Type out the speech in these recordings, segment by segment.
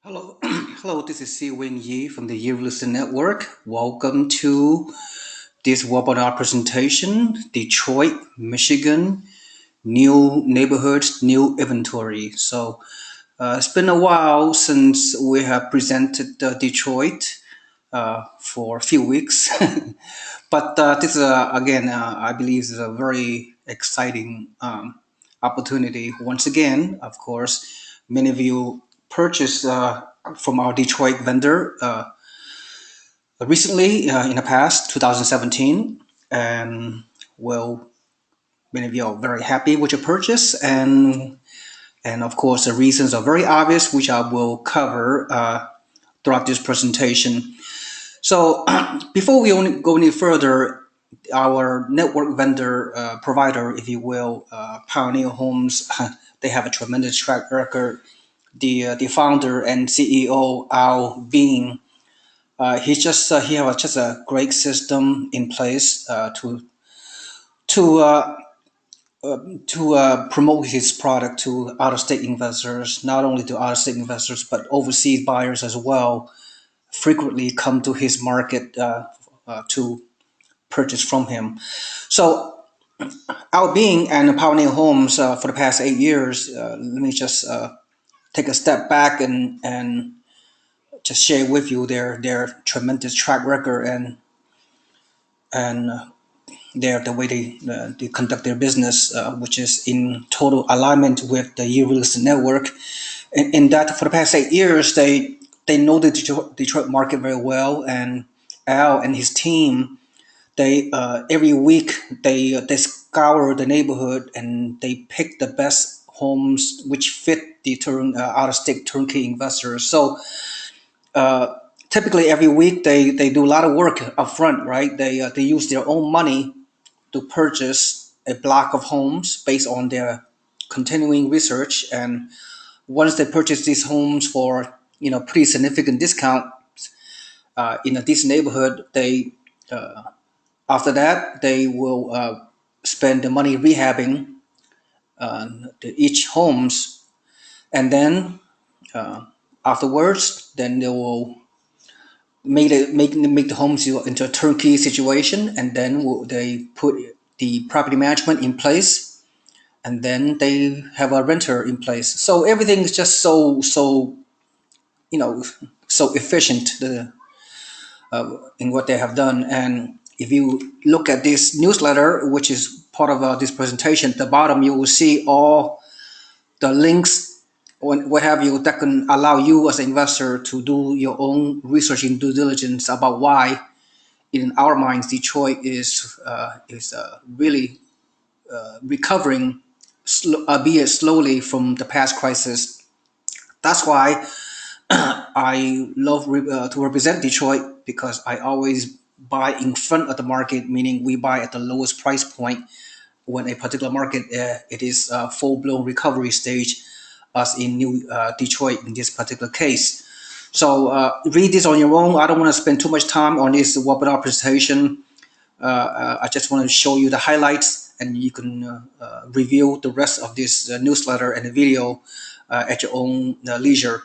Hello, hello. This is Seewing Yee from the Yee Real Estate Network. Welcome to this webinar presentation: Detroit, Michigan, new neighborhoods, new inventory. It's been a while since we have presented Detroit for a few weeks, but this is again, I believe, is a very exciting opportunity. Once again, of course, many of you purchased from our Detroit vendor recently in the past, 2017, and well, many of you are very happy with your purchase, and of course, the reasons are very obvious, which I will cover throughout this presentation. So before we go any further, our network vendor provider, if you will, Pioneer Homes, they have a tremendous track record. The founder and CEO Al Bean, he have just a great system in place to uh, promote his product to out-of-state investors, not only to out-of-state investors but overseas buyers as well. Frequently come to his market to purchase from him. So Al Bean and Pioneer Homes for the past 8 years, let me just take a step back and just share with you their tremendous track record and the way they conduct their business, which is in total alignment with the Yee Real Estate Network. In that, for the past 8 years, they know the Detroit market very well, and Al and his team, they every week they scour the neighborhood and they pick the best homes which fit the out of state turnkey investors. So uh, typically every week they do a lot of work up front, right? They use their own money to purchase a block of homes based on their continuing research, and once they purchase these homes for pretty significant discount in a decent neighborhood, they after that they will spend the money rehabbing each homes, and then afterwards, then they will make the homes into a turnkey situation, and then they put the property management in place, and then they have a renter in place. So everything is just so you know so efficient in what they have done. And if you look at this newsletter, which is part of this presentation, at the bottom you will see all the links, what have you, that can allow you as an investor to do your own research and due diligence about why, in our minds, Detroit is really recovering, albeit slowly, from the past crisis. That's why I love to represent Detroit, because I always buy in front of the market, meaning we buy at the lowest price point when a particular market it is full blown recovery stage, as in New Detroit in this particular case. So read this on your own. I don't want to spend too much time on this webinar presentation. I just want to show you the highlights, and you can review the rest of this newsletter and the video at your own leisure.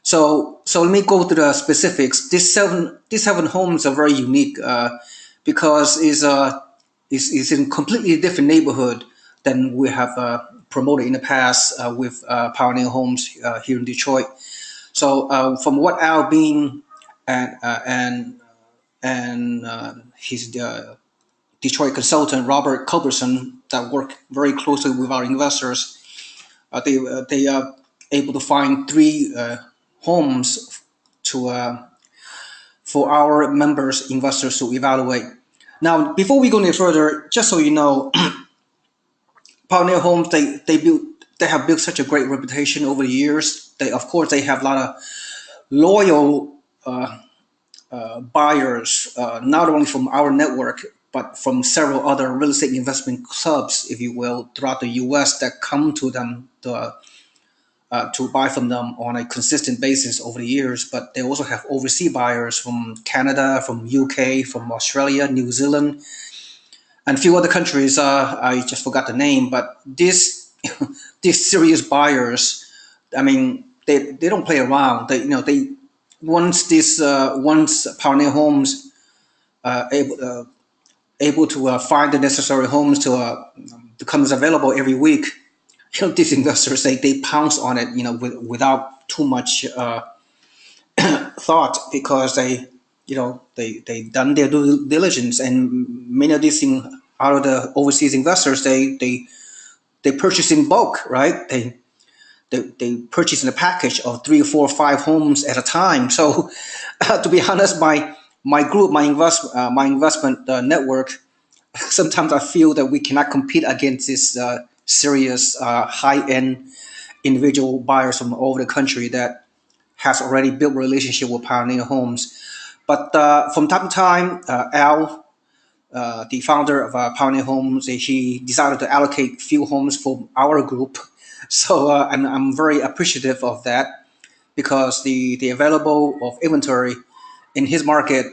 So let me go to the specifics. These seven homes are very unique because is in completely different neighborhood than we have promoted in the past with Pioneer Homes here in Detroit. So from what Al Bean and his Detroit consultant Robert Culberson, that work very closely with our investors, they are able to find three homes to for our members investors to evaluate. Now, before we go any further, just so you know, Pioneer Homes, they have built such a great reputation over the years. They, of course, they have a lot of loyal buyers, not only from our network but from several other real estate investment clubs, if you will, throughout the U.S. that come to them to buy from them on a consistent basis over the years. But they also have overseas buyers from Canada, from UK, from Australia, New Zealand, and a few other countries. I just forgot the name, but these these serious buyers, I mean, they don't play around. They once Pioneer Homes able to find the necessary homes to come available every week. These investors they pounce on it, without too much thought, because they done their due diligence, and many of these things out of the overseas investors they purchase in bulk, right? They purchase in a package of three or four or five homes at a time. So, to be honest, my group, my investment network, sometimes I feel that we cannot compete against this serious high end individual buyers from all over the country that has already built relationship with Pioneer Homes. But from time to time, Al, the founder of Pioneer Homes, he decided to allocate few homes for our group. So I'm very appreciative of that, because the available of inventory in his market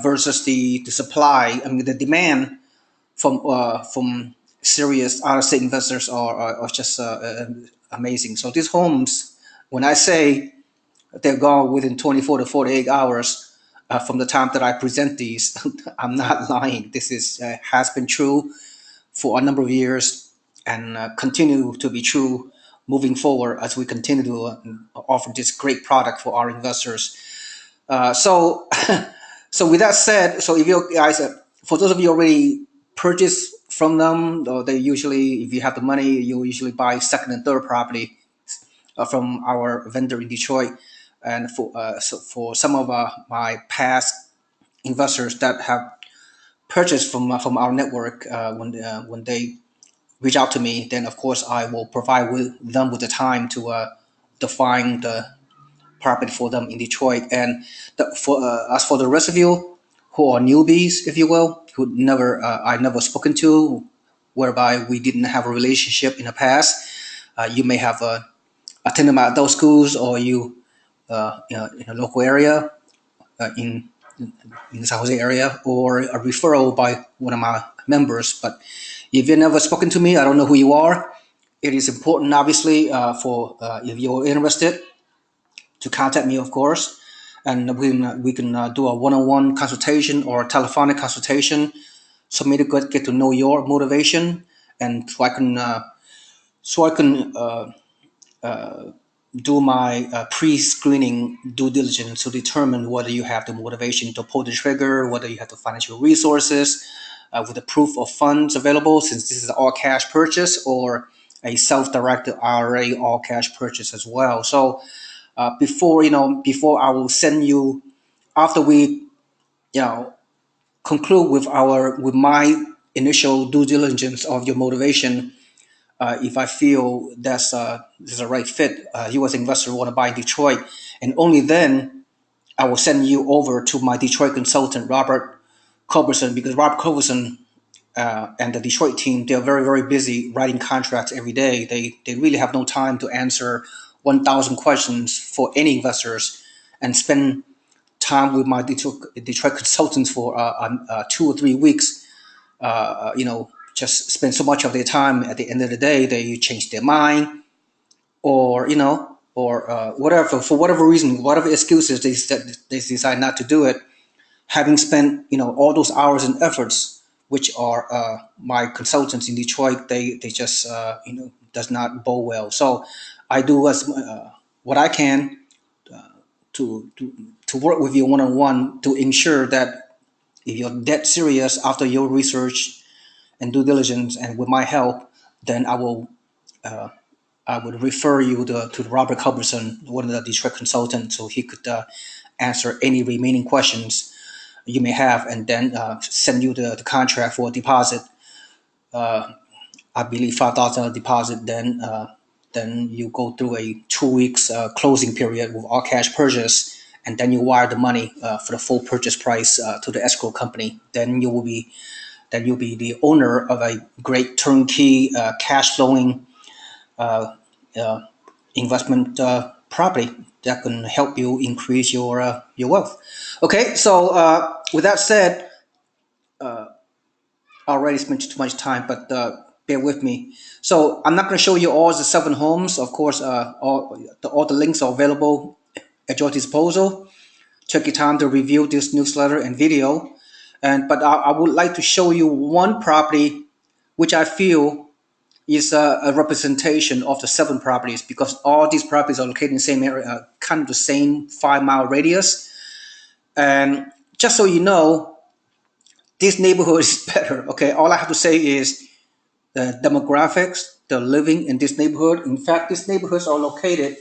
versus the supply, I mean the demand from serious out of state investors are just amazing. So these homes, when I say they're gone within 24 to 48 hours from the time that I present these, I'm not lying. This is has been true for a number of years, and continue to be true moving forward as we continue to offer this great product for our investors. So, so with that said, so if you guys, for those of you already purchased from them, or they usually, if you have the money, you usually buy second and third property from our vendor in Detroit. And for some of my past investors that have purchased from our network, when they reach out to me, then of course I will provide them with the time to find the property for them in Detroit. And as for the rest of you who are newbies, if you will, who never I never spoken to, whereby we didn't have a relationship in the past, you may have attended my adult schools, or in a local area, in the San Jose area, or a referral by one of my members. But if you've never spoken to me, I don't know who you are. It is important, obviously, for if you're interested, to contact me, of course, and we can do a one-on-one consultation or a telephonic consultation, so me to get to know your motivation, and so I can do my pre-screening due diligence to determine whether you have the motivation to pull the trigger, whether you have the financial resources with the proof of funds available, since this is an all cash purchase, or a self-directed IRA all cash purchase as well. So before I will send you, after we conclude with my initial due diligence of your motivation, if I feel this is a right fit, you as an investor want to buy in Detroit, and only then I will send you over to my Detroit consultant, Robert Culberson, because Robert Culberson and the Detroit team, they're very, very busy writing contracts every day. They really have no time to answer 1,000 questions for any investors, and spend time with my Detroit consultants for 2 or 3 weeks. Just spend so much of their time. At the end of the day, they change their mind, or whatever, for whatever reason, whatever excuses they decide not to do it. Having spent all those hours and efforts, which are my consultants in Detroit, they just does not bode well. So I do as what I can to work with you one on one, to ensure that if you're dead serious after your research and due diligence, and with my help, then I would refer you to Robert Culberson, one of the Detroit consultants, so he could answer any remaining questions you may have, and then send you the contract for a deposit. I believe $5,000 deposit. Then you go through a 2 weeks closing period with all cash purchase, and then you wire the money for the full purchase price to the escrow company. Then you'll be the owner of a great turnkey cash flowing uh, investment property that can help you increase your wealth. Okay, so with that said, I already spent too much time, but bear with me. So I'm not going to show you all the 7 homes. Of course, all the links are available at your disposal. Take your time to review this newsletter and video. But I would like to show you one property which I feel is a representation of the 7 properties, because all these properties are located in the same area, kind of the same 5-mile radius. And just so you know, this neighborhood is better. Okay, all I have to say is the demographics, the living in this neighborhood. In fact, these neighborhoods are located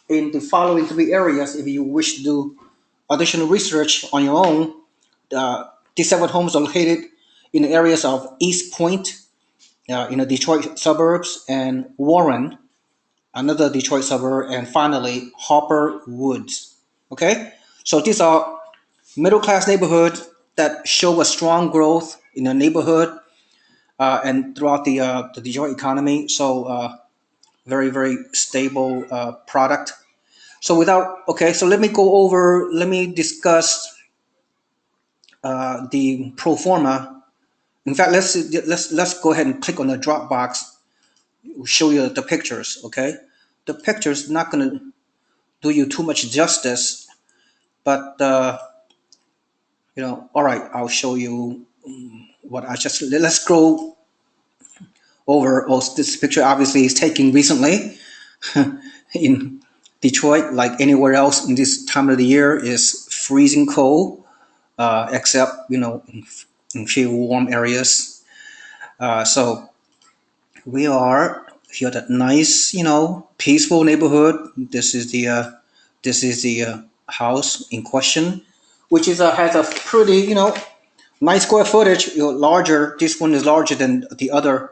in the following 3 areas. If you wish to do additional research on your own, these 7 homes are located in the areas of East Point, in the Detroit suburbs, and Warren, another Detroit suburb, and finally Harper Woods. Okay, so these are middle class neighborhoods that show a strong growth in the neighborhood and throughout the Detroit economy. So very very stable product. So let me discuss the pro forma. In fact, let's go ahead and click on the Dropbox. We'll show you the pictures. Okay, the pictures not gonna do you too much justice, but all right, I'll show you what I just. Let's scroll over. Oh, this picture obviously is taken recently in Detroit. Like anywhere else in this time of the year, is freezing cold, except in few warm areas. So we are here at a nice, peaceful neighborhood. This is the house in question, which has a pretty, nice square footage. Larger. This one is larger than the other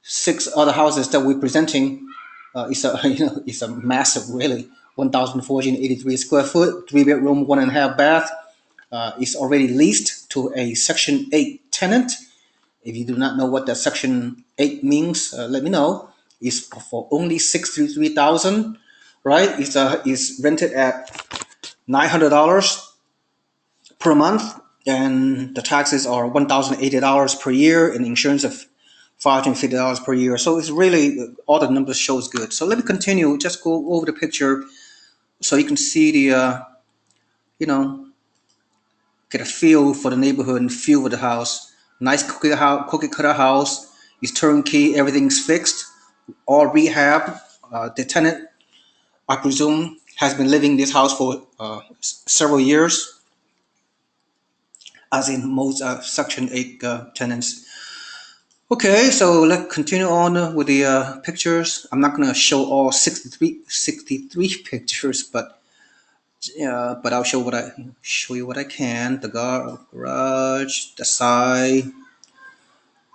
6 other houses that we're presenting. It's a it's a massive, really, 1,483 square foot, 3 bedroom, 1.5 bath. It's already leased to a Section 8 tenant. If you do not know what that Section 8 means, let me know. It's for only 63,000, right? It's rented at $900 per month, and the taxes are $1,080 per year, and insurance of $550 per year. So it's really, all the numbers shows good. So let me continue. Just go over the picture so you can see you know, get a feel for the neighborhood and feel for the house. Nice cookie cutter house. It's turnkey. Everything's fixed. All rehab. The tenant, I presume, has been living in this house for several years, as in most Section 8 tenants. Okay, so let's continue on with the pictures. I'm not going to show all 63 pictures, but I'll show you what I can. The garage, the side.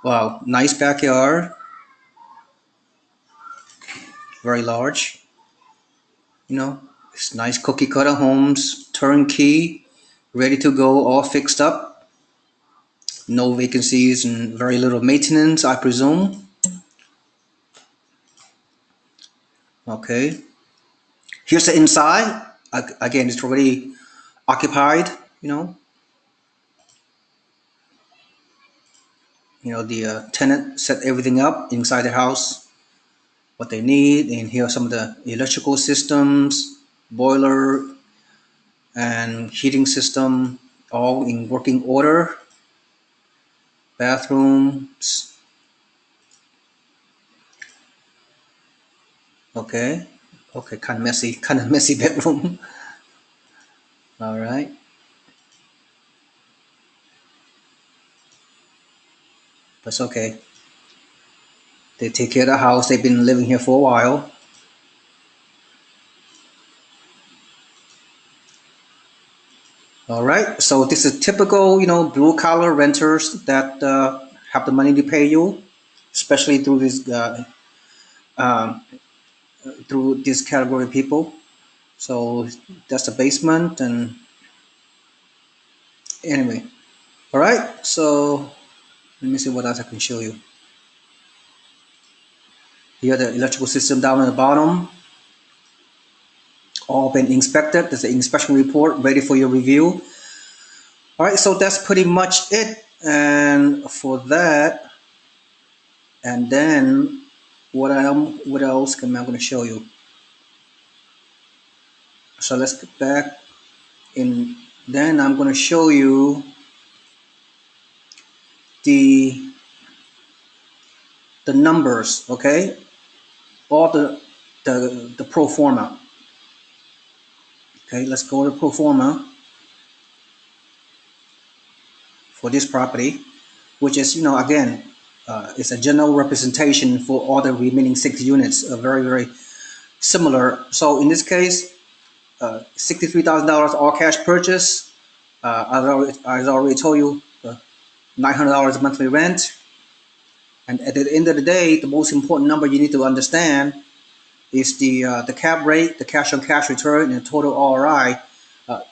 Wow, nice backyard. Very large. It's nice cookie cutter homes, turnkey, ready to go, all fixed up. No vacancies and very little maintenance, I presume. Okay. Here's the inside. Again, it's already occupied. The tenant set everything up inside the house, what they need, and here are some of the electrical systems, boiler, and heating system, all in working order. Bathrooms. Okay. Okay, kind of messy bedroom. All right. That's okay. They take care of the house. They've been living here for a while. All right. So this is typical, blue collar renters that have the money to pay you, especially um, through this category of people. So that's the basement, and anyway. All right. So let me see what else I can show you. Here the electrical system down at the bottom, all been inspected. There's an inspection report ready for your review. All right, so that's pretty much it. And for that, And then what else am I going to show you? So let's get back in. Then I'm going to show you the the numbers, okay? All the pro forma. Okay, let's go to pro forma for this property, which is, again, it's a general representation for all the remaining 6 units, very similar. So in this case, $63,000 all cash purchase. As I already told you, $900 monthly rent. And at the end of the day, the most important number you need to understand is the cap rate, the cash on cash return, and the total ROI,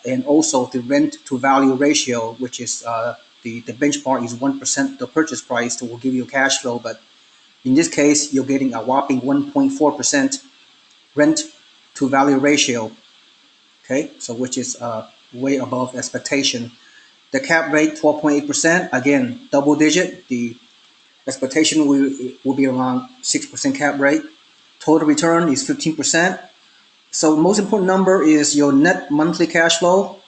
and also the rent to value ratio, which is the benchmark is 1% the purchase price that will give you cash flow. But in this case, you're getting a whopping 1.4% rent to value ratio. Okay, so which is way above expectation. The cap rate 12.8%, again double digit. The expectation will be around 6% cap rate. Total return is 15%. So the most important number is your net monthly cash flow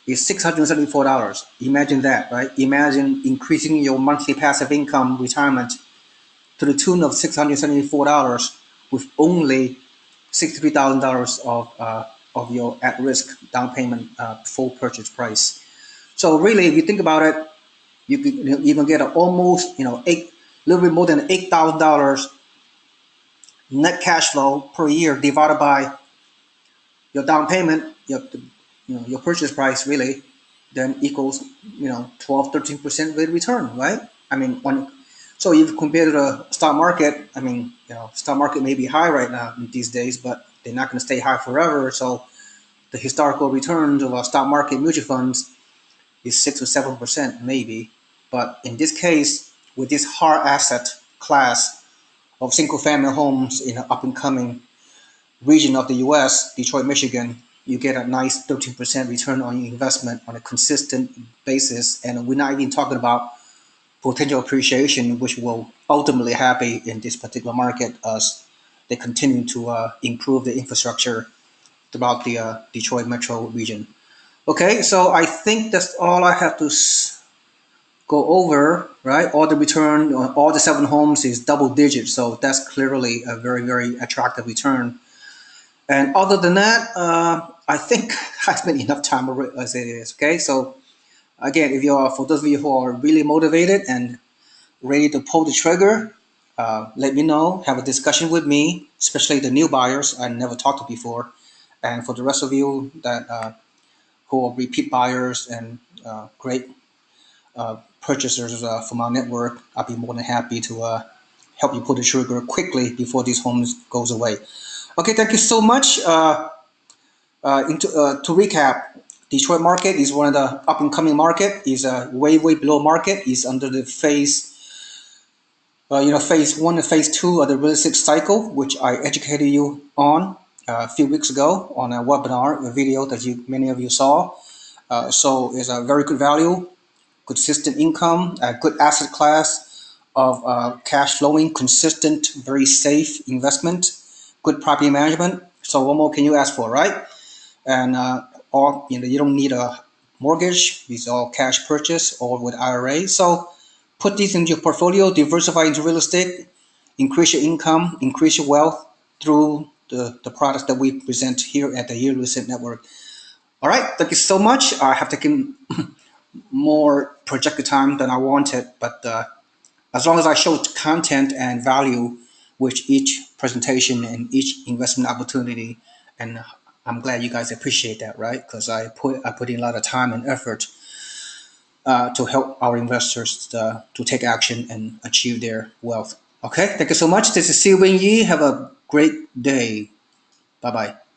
is $674. Imagine that, right? Imagine increasing your monthly passive income retirement to the tune of $674 with only $63,000 of your at-risk down payment full purchase price. So really, if you think about it, you can even get a almost a little bit more than $8,000 net cash flow per year divided by your down payment, your purchase price really, then equals 12-13% rate of return, right? I mean, so if compared to the stock market, I mean, stock market may be high right now these days, but they're not going to stay high forever. So the historical returns of our stock market mutual funds is 6 or 7% maybe. But in this case, with this hard asset class of single family homes in an up and coming region of the US, Detroit, Michigan, you get a nice 13% return on your investment on a consistent basis. And we're not even talking about potential appreciation, which will ultimately happen in this particular market as they continue to improve the infrastructure throughout the Detroit metro region. Okay, so I think that's all I have to go over, right? All the return on all the 7 homes is double digits, so that's clearly a very attractive return. And other than that, I think I spent enough time as it is. Okay, so again, if you are for those of you who are really motivated and ready to pull the trigger, let me know. Have a discussion with me, especially the new buyers I never talked to before, and for the rest of you that who are repeat buyers and great purchasers from our network, I'll be more than happy to help you pull the trigger quickly before these homes goes away. Okay, thank you so much. To recap, Detroit market is one of the up and coming market. Is way below market. Is under the phase 1 and phase 2 of the real estate cycle, which I educated you on a few weeks ago on a webinar, a video that many of you saw. So it's a very good value, consistent income, a good asset class of cash flowing, consistent, very safe investment, good property management. So what more can you ask for, right? And or you don't need a mortgage. These are all cash purchase or with IRA. So put these into your portfolio, diversify into real estate, increase your income, increase your wealth through the products that we present here at the Year Real Estate Network. All right, thank you so much. I have taken more projected time than I wanted, but as long as I show content and value with each presentation and each investment opportunity, and I'm glad you guys appreciate that, right? Because I put in a lot of time and effort to help our investors to take action and achieve their wealth. Okay, thank you so much. This is Seewing Yee. Have a great day. Bye bye.